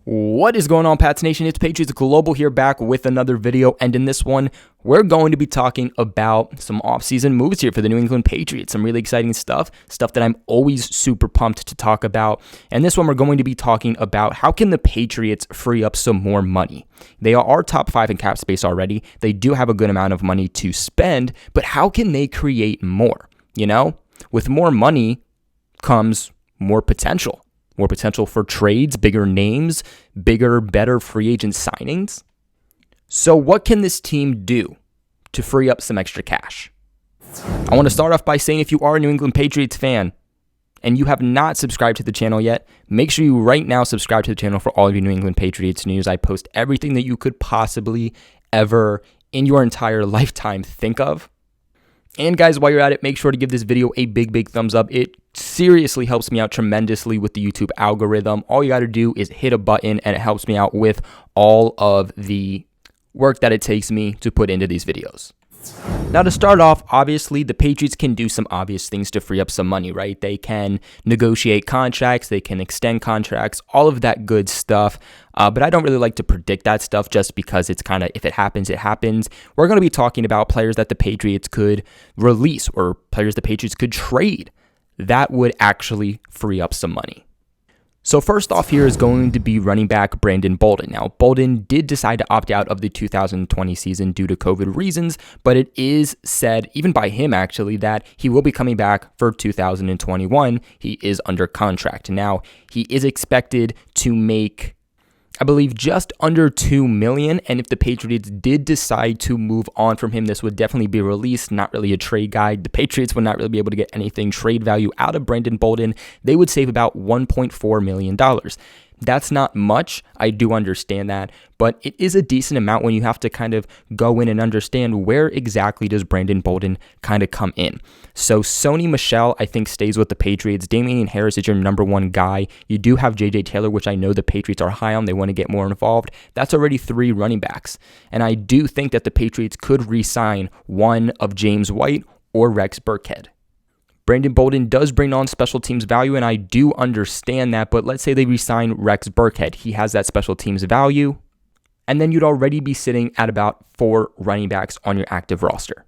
What is going on, Pats Nation? It's Patriots Global here, back with another video, and in this one, we're going to be talking about some offseason moves here for the New England Patriots. Some really exciting stuff that I'm always super pumped to talk about. And this one, we're going to be talking about how can the Patriots free up some more money. They are top 5 in cap space already. They do have a good amount of money to spend, but how can they create more? You know, with more money comes more potential. More potential for trades, bigger names, bigger, better free agent signings. So what can this team do to free up some extra cash? I want to start off by saying, if you are a New England Patriots fan and you have not subscribed to the channel yet, make sure you right now subscribe to the channel for all of your New England Patriots news. I post everything that you could possibly ever in your entire lifetime think of. And guys, while you're at it, make sure to give this video a big thumbs up. It seriously helps me out tremendously with the YouTube algorithm. All you got to do is hit a button and it helps me out with all of the work that it takes me to put into these videos. Now, to start off, obviously, the Patriots can do some obvious things to free up some money, right? They can negotiate contracts, they can extend contracts, all of that good stuff. But I don't really like to predict that stuff just because it's kind of, if it happens, it happens. We're going to be talking about players that the Patriots could release or players the Patriots could trade that would actually free up some money. So first off here is going to be running back Brandon Bolden. Now, Bolden did decide to opt out of the 2020 season due to COVID reasons, but it is said, even by him actually, that he will be coming back for 2021. He is under contract. Now, he is expected to make, I believe, just under $2 million, and if the Patriots did decide to move on from him, this would definitely be released, not really a trade guide. The Patriots would not really be able to get anything trade value out of Brandon Bolden. They would save about $1.4 million. That's not much, I do understand that, but it is a decent amount when you have to kind of go in and understand where exactly does Brandon Bolden kind of come in. So Sony Michel, I think, stays with the Patriots. Damian Harris is your number one guy. You do have J.J. Taylor, which I know the Patriots are high on. They want to get more involved. That's already 3 running backs. And I do think that the Patriots could re-sign one of James White or Rex Burkhead. Brandon Bolden does bring on special teams value, and I do understand that, but let's say they re-sign Rex Burkhead. He has that special teams value, and then you'd already be sitting at about 4 running backs on your active roster.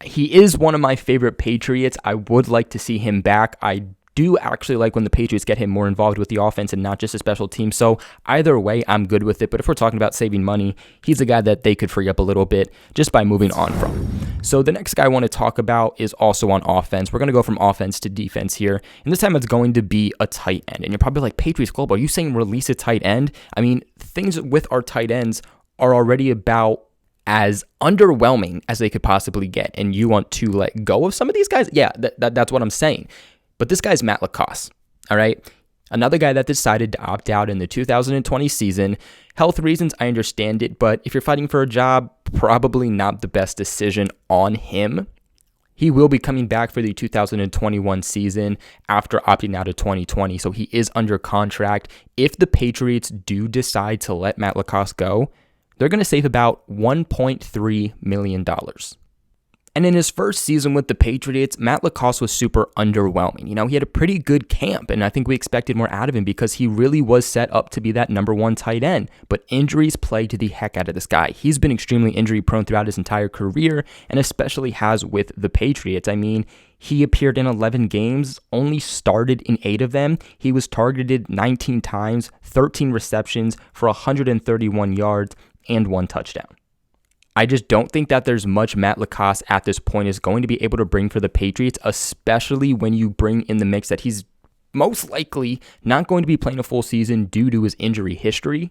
He is one of my favorite Patriots. I would like to see him back. I do actually like when the Patriots get him more involved with the offense and not just a special team. So either way, I'm good with it. But if we're talking about saving money, he's a guy that they could free up a little bit just by moving on from. So the next guy I want to talk about is also on offense. We're going to go from offense to defense here. And this time it's going to be a tight end. And you're probably like, Patriots Global, are you saying release a tight end? I mean, things with our tight ends are already about as underwhelming as they could possibly get. And you want to let go of some of these guys? Yeah, that's what I'm saying. But this guy's Matt LaCosse, all right? Another guy that decided to opt out in the 2020 season. Health reasons, I understand it, but if you're fighting for a job, probably not the best decision on him. He will be coming back for the 2021 season after opting out of 2020, so he is under contract. If the Patriots do decide to let Matt LaCosse go, they're going to save about $1.3 million. And in his first season with the Patriots, Matt LaCosse was super underwhelming. You know, he had a pretty good camp, and I think we expected more out of him because he really was set up to be that number 1 tight end. But injuries plagued the heck out of this guy. He's been extremely injury prone throughout his entire career, and especially has with the Patriots. I mean, he appeared in 11 games, only started in 8 of them. He was targeted 19 times, 13 receptions for 131 yards and 1 touchdown. I just don't think that there's much Matt LaCosse at this point is going to be able to bring for the Patriots, especially when you bring in the mix that he's most likely not going to be playing a full season due to his injury history.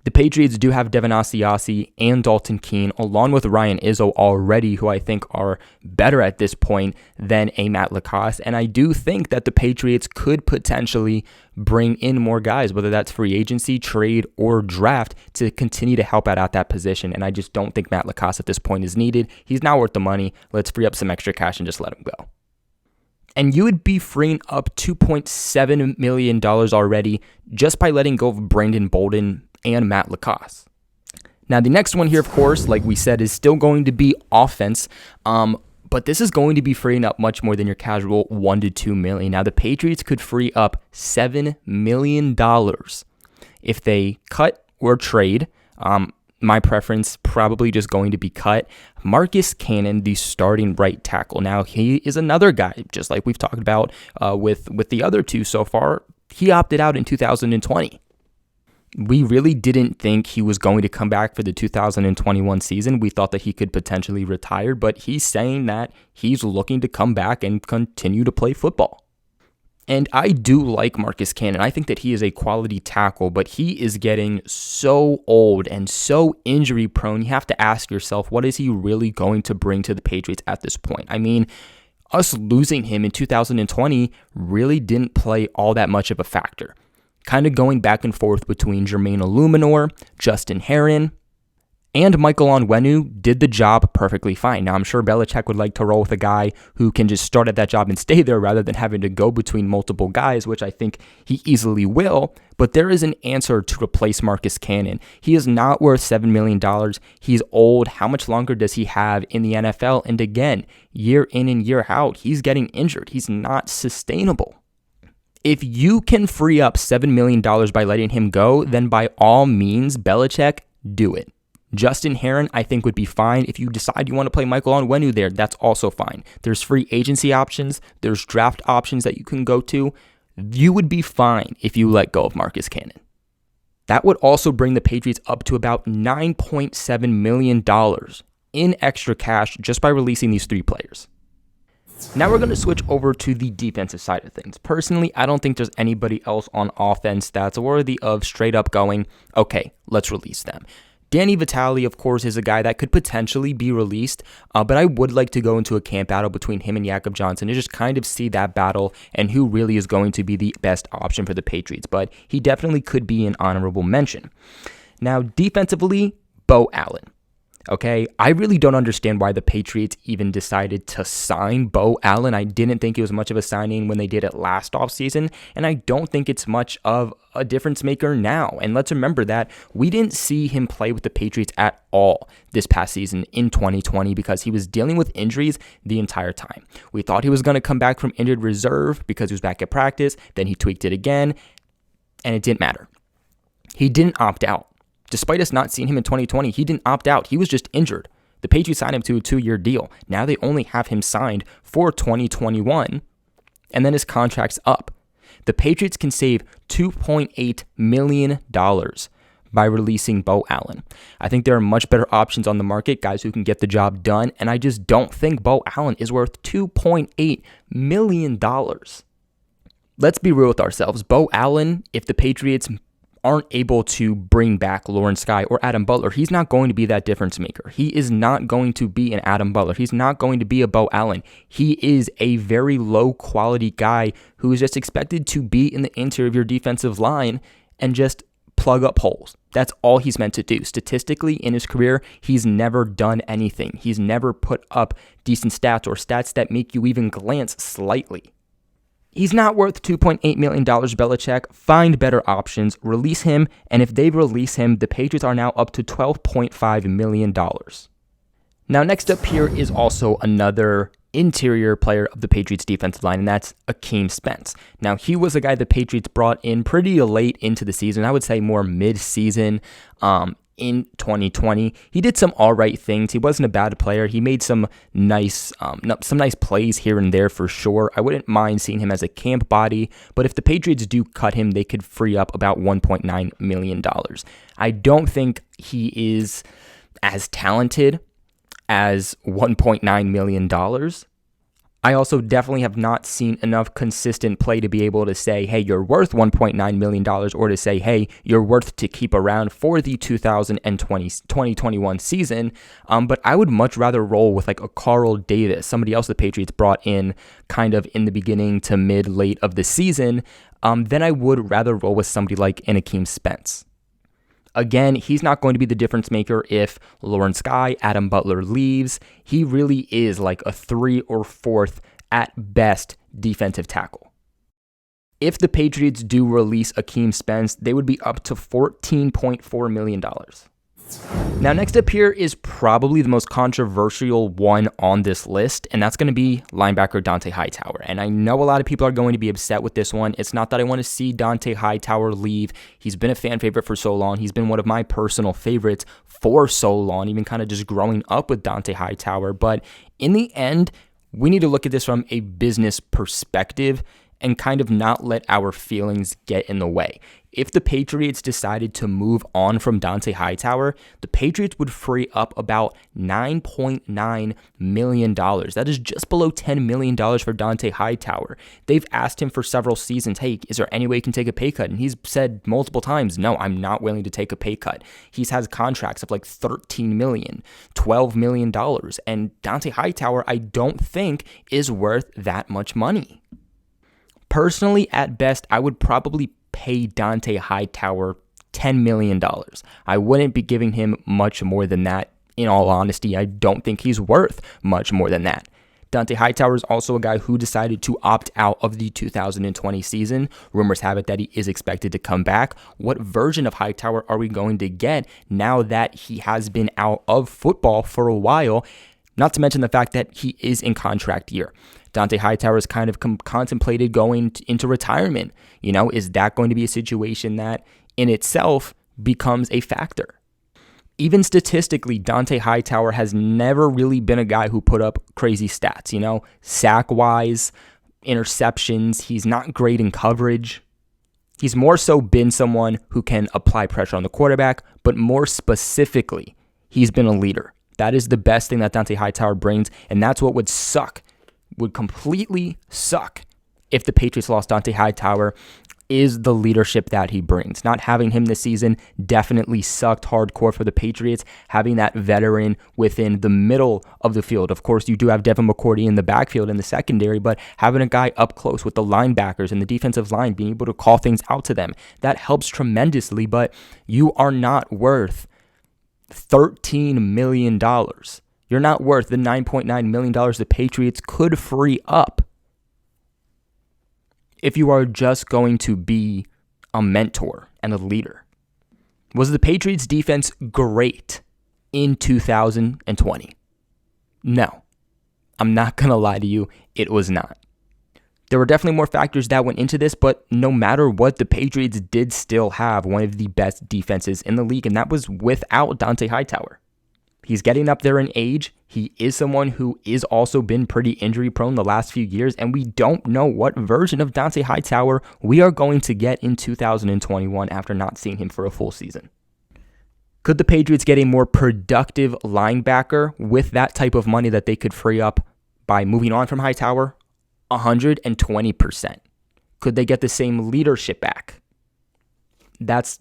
The Patriots do have Devin Asiasi and Dalton Keene, along with Ryan Izzo already, who I think are better at this point than a Matt LaCosse. And I do think that the Patriots could potentially bring in more guys, whether that's free agency, trade, or draft, to continue to help out at that position. And I just don't think Matt LaCosse at this point is needed. He's not worth the money. Let's free up some extra cash and just let him go. And you would be freeing up $2.7 million already just by letting go of Brandon Bolden and Matt LaCosse. Now, the next one here, of course, like we said, is still going to be offense. But this is going to be freeing up much more than your casual $1 to $2 million. Now, the Patriots could free up $7 million if they cut or trade. My preference probably just going to be cut Marcus Cannon, the starting right tackle. Now, he is another guy, just like we've talked about with the other two so far. He opted out in 2020. We really didn't think he was going to come back for the 2021 season. We thought that he could potentially retire, but he's saying that he's looking to come back and continue to play football. And I do like Marcus Cannon. I think that he is a quality tackle, but he is getting so old and so injury prone. You have to ask yourself, what is he really going to bring to the Patriots at this point? I mean, us losing him in 2020 really didn't play all that much of a factor. Kind of going back and forth between Jermaine Illuminor, Justin Herron, and Michael Onwenu did the job perfectly fine. Now, I'm sure Belichick would like to roll with a guy who can just start at that job and stay there rather than having to go between multiple guys, which I think he easily will. But there is an answer to replace Marcus Cannon. He is not worth $7 million. He's old. How much longer does he have in the NFL? And again, year in and year out, he's getting injured. He's not sustainable. If you can free up $7 million by letting him go, then by all means, Belichick, do it. Justin Herron, I think, would be fine. If you decide you want to play Michael Onwenu there, that's also fine. There's free agency options. There's draft options that you can go to. You would be fine if you let go of Marcus Cannon. That would also bring the Patriots up to about $9.7 million in extra cash just by releasing these three players. Now we're going to switch over to the defensive side of things. Personally, I don't think there's anybody else on offense that's worthy of straight up going, okay, let's release them. Danny Vitale, of course, is a guy that could potentially be released, but I would like to go into a camp battle between him and Jakob Johnson to just kind of see that battle and who really is going to be the best option for the Patriots, but he definitely could be an honorable mention. Now, defensively, Beau Allen. Okay, I really don't understand why the Patriots even decided to sign Beau Allen. I didn't think it was much of a signing when they did it last offseason, and I don't think it's much of a difference maker now. And let's remember that we didn't see him play with the Patriots at all this past season in 2020 because he was dealing with injuries the entire time. We thought he was going to come back from injured reserve because he was back at practice, then he tweaked it again, and it didn't matter. He didn't opt out. Despite us not seeing him in 2020, he didn't opt out. He was just injured. The Patriots signed him to a 2-year deal. Now they only have him signed for 2021, and then his contract's up. The Patriots can save $2.8 million by releasing Beau Allen. I think there are much better options on the market, guys who can get the job done, and I just don't think Beau Allen is worth $2.8 million. Let's be real with ourselves. Beau Allen, if the Patriots aren't able to bring back Lawrence Guy or Adam Butler, he's not going to be that difference maker. He is not going to be an Adam Butler. He's not going to be a Beau Allen. He is a very low quality guy who is just expected to be in the interior of your defensive line and just plug up holes. That's all he's meant to do. Statistically, in his career, he's never done anything. He's never put up decent stats or stats that make you even glance slightly. He's not worth $2.8 million, Belichick. Find better options. Release him, and if they release him, the Patriots are now up to $12.5 million. Now, next up here is also another interior player of the Patriots defensive line, and that's Akeem Spence. Now, he was a guy the Patriots brought in pretty late into the season. I would say more mid-season. In 2020, he did some all right things. He wasn't a bad player. He made some nice plays here and there for sure. I wouldn't mind seeing him as a camp body, but if the Patriots do cut him, they could free up about $1.9 million. I don't think he is as talented as $1.9 million. I also definitely have not seen enough consistent play to be able to say, hey, you're worth $1.9 million, or to say, hey, you're worth to keep around for the 2021 season. But I would much rather roll with like a Carl Davis, somebody else the Patriots brought in kind of in the beginning to mid-late of the season, than I would rather roll with somebody like an Akeem Spence. Again, he's not going to be the difference maker if Lawrence Guy, Adam Butler leaves. He really is like a 3rd or 4th at best defensive tackle. If the Patriots do release Akeem Spence, they would be up to $14.4 million. Now, next up here is probably the most controversial one on this list, and that's going to be linebacker Donta Hightower. And I know a lot of people are going to be upset with this one. It's not that I want to see Donta Hightower leave. He's been a fan favorite for so long. He's been one of my personal favorites for so long, even kind of just growing up with Donta Hightower. But in the end, we need to look at this from a business perspective and kind of not let our feelings get in the way. If the Patriots decided to move on from Donta Hightower, the Patriots would free up about $9.9 million. That is just below $10 million for Donta Hightower. They've asked him for several seasons, hey, is there any way you can take a pay cut? And he's said multiple times, no, I'm not willing to take a pay cut. He's has contracts of like $13 million, $12 million. And Donta Hightower, I don't think, is worth that much money. Personally, at best, I would probably pay Donta Hightower $10 million. I wouldn't be giving him much more than that. In all honesty, I don't think he's worth much more than that. Donta Hightower is also a guy who decided to opt out of the 2020 season. Rumors have it that he is expected to come back. What version of Hightower are we going to get now that he has been out of football for a while? Not to mention the fact that he is in contract year. Donta Hightower has kind of contemplated going into retirement. You know, is that going to be a situation that in itself becomes a factor? Even statistically, Donta Hightower has never really been a guy who put up crazy stats, you know, sack-wise, interceptions. He's not great in coverage. He's more so been someone who can apply pressure on the quarterback, but more specifically, he's been a leader. That is the best thing that Donta Hightower brings, and that's what would completely suck if the Patriots lost Donta Hightower, is the leadership that he brings. Not having him this season definitely sucked hardcore for the Patriots. Having that veteran within the middle of the field. Of course, you do have Devin McCourty in the backfield in the secondary, but having a guy up close with the linebackers and the defensive line, being able to call things out to them, that helps tremendously, but you are not worth $13 million. You're not worth the $9.9 million the Patriots could free up if you are just going to be a mentor and a leader. Was the Patriots defense great in 2020? No. I'm not going to lie to you, it was not. There were definitely more factors that went into this, but no matter what, the Patriots did still have one of the best defenses in the league, and that was without Donta Hightower. He's getting up there in age. He is someone who is also been pretty injury prone the last few years, and we don't know what version of Donta Hightower we are going to get in 2021 after not seeing him for a full season. Could the Patriots get a more productive linebacker with that type of money that they could free up by moving on from Hightower? 120%. Could they get the same leadership back? That's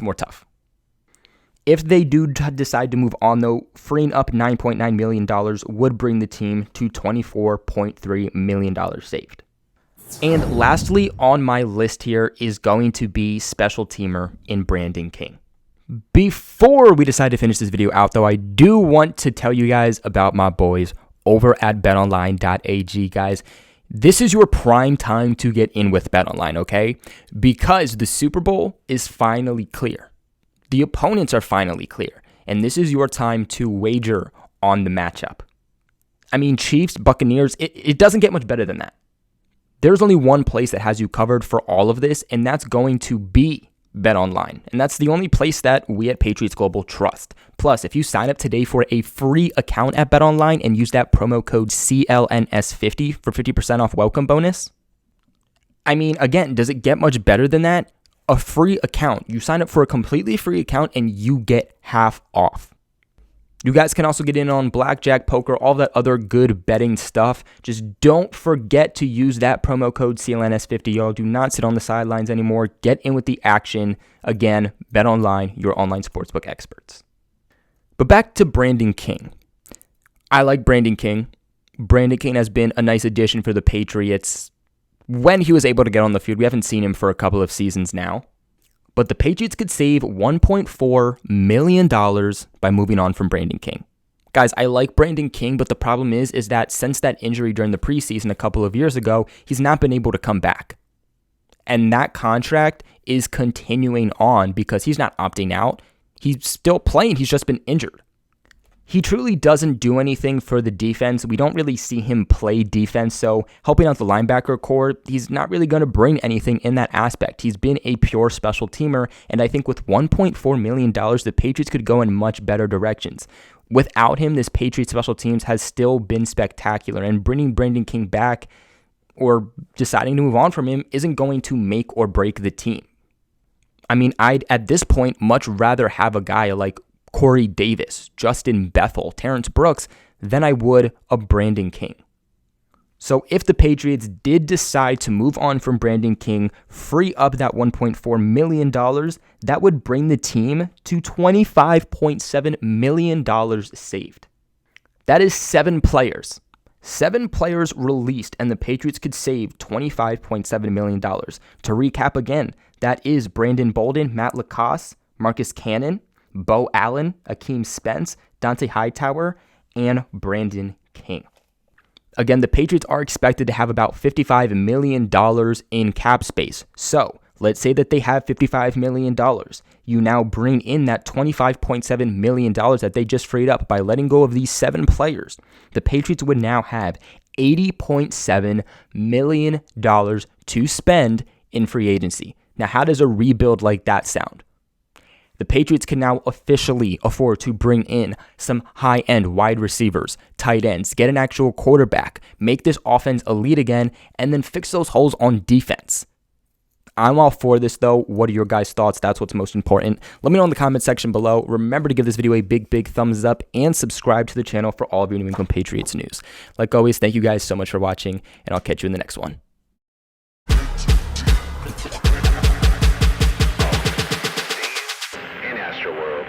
more tough. If they do decide to move on, though, freeing up $9.9 million would bring the team to $24.3 million saved. And lastly on my list here is going to be special teamer in Brandon King. Before we decide to finish this video out, though, I do want to tell you guys about my boys over at betonline.ag, guys. This is your prime time to get in with BetOnline, okay? Because the Super Bowl is finally clear. The opponents are finally clear, and this is your time to wager on the matchup. I mean, Chiefs, Buccaneers, it doesn't get much better than that. There's only one place that has you covered for all of this, and that's going to be BetOnline. And that's the only place that we at Patriots Global trust. Plus, if you sign up today for a free account at BetOnline and use that promo code CLNS50 for 50% off welcome bonus, I mean, again, does it get much better than that? A free account. You sign up for a completely free account and you get half off. You guys can also get in on blackjack, poker, all that other good betting stuff. Just don't forget to use that promo code CLNS50. Y'all do not sit on the sidelines anymore. Get in with the action. Again, BetOnline, your online sportsbook experts. But back to Brandon King. I like Brandon King. Brandon King has been a nice addition for the Patriots when he was able to get on the field. We haven't seen him for a couple of seasons now. But the Patriots could save $1.4 million by moving on from Brandon King. Guys, I like Brandon King, but the problem is that since that injury during the preseason a couple of years ago, he's not been able to come back. And that contract is continuing on because he's not opting out. He's still playing. He's just been injured. He truly doesn't do anything for the defense. We don't really see him play defense, so helping out the linebacker core, he's not really going to bring anything in that aspect. He's been a pure special teamer, and I think with $1.4 million, the Patriots could go in much better directions. Without him, this Patriots special teams has still been spectacular, and bringing Brandon King back or deciding to move on from him isn't going to make or break the team. I mean, I'd at this point much rather have a guy like Corey Davis, Justin Bethel, Terrence Brooks than I would a Brandon King. So if the Patriots did decide to move on from Brandon King, free up that $1.4 million, that would bring the team to $25.7 million saved. That is 7 players. 7 players released, and the Patriots could save $25.7 million. To recap again, that is Brandon Bolden, Matt LaCosse, Marcus Cannon, Beau Allen, Akeem Spence, Donta Hightower, and Brandon King. Again, the Patriots are expected to have about $55 million in cap space. So let's say that they have $55 million. You now bring in that $25.7 million that they just freed up by letting go of these 7 players. The Patriots would now have $80.7 million to spend in free agency. Now, how does a rebuild like that sound? The Patriots can now officially afford to bring in some high-end wide receivers, tight ends, get an actual quarterback, make this offense elite again, and then fix those holes on defense. I'm all for this, though. What are your guys' thoughts? That's what's most important. Let me know in the comment section below. Remember to give this video a big thumbs up and subscribe to the channel for all of your New England Patriots news. Like always, thank you guys so much for watching, and I'll catch you in the next one. In Astro World.